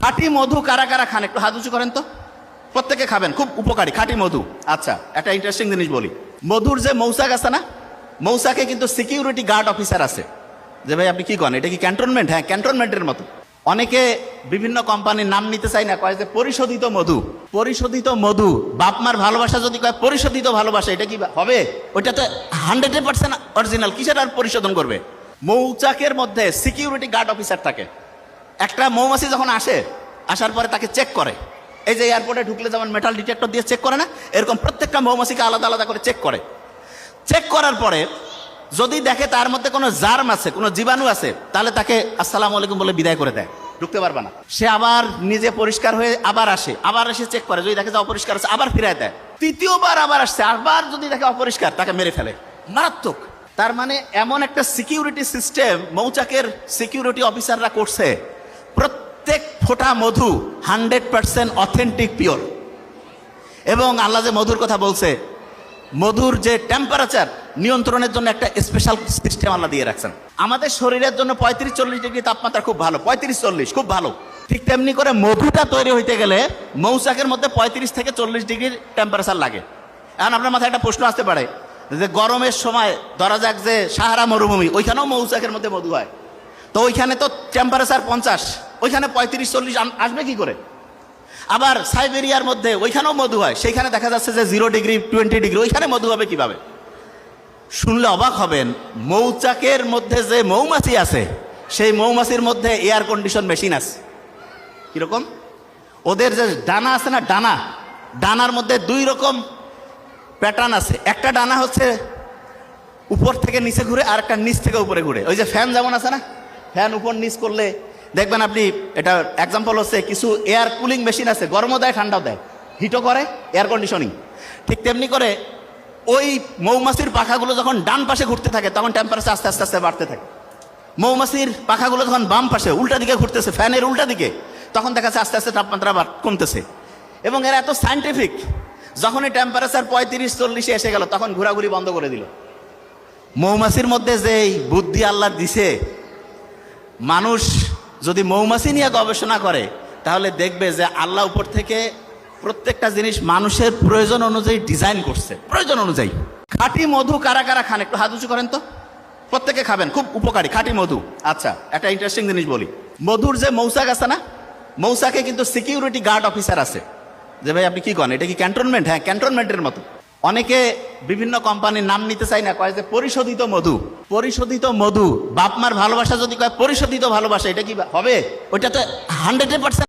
খাঁটি মধু কারা কারা খান একটু হাত উঁচু করেন তো। প্রত্যেকে খাবেন, খুব উপকারী খাঁটি মধু। আচ্ছা, একটা ইন্টারেস্টিং জিনিস বলি। মধুর যে মৌচাক আছে না, মৌচাকে কিন্তু সিকিউরিটি গার্ড অফিসার আছে। যে ভাই আপনি কি করেন, এটা কি ক্যান্টনমেন্ট? হ্যাঁ, ক্যান্টনমেন্টের মতো। অনেকে বিভিন্ন কোম্পানির নাম নিতে চায় না, কয় যে পরিশোধিত মধু। পরিশোধিত মধু, বাপ মার ভালোবাসা যদি কয় পরিশোধিত ভালোবাসা, এটা কি হবে? ওইটা তো 100% অরিজিনাল, কিসের আর পরিশোধন করবে? মৌচাকের মধ্যে সিকিউরিটি গার্ড অফিসার থাকে। একটা মৌমাছি যখন আসে, আসার পরে তাকে চেক করে। এই যে এয়ারপোর্টে ঢুকলে যেমন মেটাল ডিটেক্টর দিয়ে চেক করে না, এরকম প্রত্যেকটা মৌমাছিকে আলাদা আলাদা করে চেক করে। চেক করার পরে যদি দেখে তার মধ্যে কোনো জার্ম আছে, কোনো জীবাণু আছে, তাহলে তাকে আসসালামু আলাইকুম বলে বিদায় করে দেয়, ঢুকতে পারবে না। সে আবার নিজে পরিষ্কার হয়ে আবার আসে, আবার এসে চেক করে, যদি দেখে যে অপরিষ্কার আছে আবার ফিরায় দেয়। তৃতীয়বার আবার আসছে, আবার যদি দেখে অপরিষ্কার, তাকে মেরে ফেলে। মারাত্মক। তার মানে এমন একটা সিকিউরিটি সিস্টেম মৌচাকের সিকিউরিটি অফিসাররা করছে, প্রত্যেক ফোঁটা মধু 100% অথেন্টিক পিওর। এবং আল্লাহ যে মধুর কথা বলছে, মধুর যে টেম্পারেচার নিয়ন্ত্রণের জন্য একটা স্পেশাল সিস্টেম আল্লাহ দিয়ে রাখছেন। আমাদের শরীরের জন্য 35-40 ডিগ্রি তাপমাত্রা খুব ভালো, 35-40 খুব ভালো। ঠিক তেমনি করে মধুটা তৈরি হইতে গেলে মৌচাকের মধ্যে 35 থেকে 40 ডিগ্রির টেম্পারেচার লাগে। এখন আপনার মাথায় একটা প্রশ্ন আসতে পারে যে গরমের সময় ধরা যাক যে সাহারা মরুভূমি, ওইখানেও মৌচাকের মধ্যে মধু হয়, তো ওইখানে তো টেম্পারেচার 50, ওইখানে 35-40 আসবে কি করে? আবার সাইবেরিয়ার মধ্যে ওইখানেও মধু হয়, সেইখানে দেখা যাচ্ছে যে 0 ডিগ্রি 20 ডিগ্রি, ওইখানে মধু হবে কিভাবে? শুনলে অবাক হবেন, মৌচাকের মধ্যে যে মৌমাছি আছে, সেই মৌমাছির মধ্যে এয়ার কন্ডিশন মেশিন আছে। কিরকম? ওদের যে ডানা আছে না, ডানার মধ্যে 2 রকম প্যাটার্ন আছে। একটা ডানা হচ্ছে উপর থেকে নিচে ঘুরে, আর একটা নিচ থেকে উপরে ঘুরে। ওই যে ফ্যান যেমন আছে না, ফ্যান উপর নিচ করলে দেখবেন আপনি, এটা এক্সাম্পল হচ্ছে কিছু এয়ার কুলিং মেশিন আছে, গরমও দেয় ঠান্ডাও দেয়, হিটও করে, এয়ার কন্ডিশনিং। ঠিক তেমনি করে ওই মৌমাছির পাখাগুলো যখন ডান পাশে ঘুরতে থাকে, তখন টেম্পারেচার আস্তে আস্তে আস্তে বাড়তে থাকে। মৌমাছির পাখাগুলো যখন বাম পাশে উল্টা দিকে ঘুরতেছে, ফ্যানের উল্টা দিকে, তখন দেখা যাচ্ছে আস্তে আস্তে তাপমাত্রা কমতেছে। এবং এরা এত সায়েন্টিফিক, যখনই টেম্পারেচার 35-40 এসে গেল, তখন ঘোরাঘুরি বন্ধ করে দিল। মৌমাছির মধ্যে যে বুদ্ধি আল্লাহ দিছে, মানুষ যদি মৌমাছি নিয়ে গবেষণা করে, তাহলে দেখবে যে আল্লাহ উপর থেকে প্রত্যেকটা জিনিস মানুষের প্রয়োজন অনুযায়ী ডিজাইন করছে, প্রয়োজন অনুযায়ী। খাঁটি মধু কারা কারা খান একটু হাত উঁচু করেন তো। প্রত্যেকে খাবেন, খুব উপকারী খাঁটি মধু। আচ্ছা, একটা ইন্টারেস্টিং জিনিস বলি। মধুর যে মৌচাক আছে না, মৌচাকে কিন্তু সিকিউরিটি গার্ড অফিসার আছে। যে ভাই আপনি কি করেন, এটা কি ক্যান্টনমেন্ট? হ্যাঁ, ক্যান্টনমেন্টের মতো। অনেকে বিভিন্ন কোম্পানির নাম নিতে চায় না, কয় যে পরিশোধিত মধু। পরিশোধিত মধু, বাপ মার ভালোবাসা যদি কয় পরিশোধিত ভালোবাসা, এটা কি হবে? ওইটা তো 100%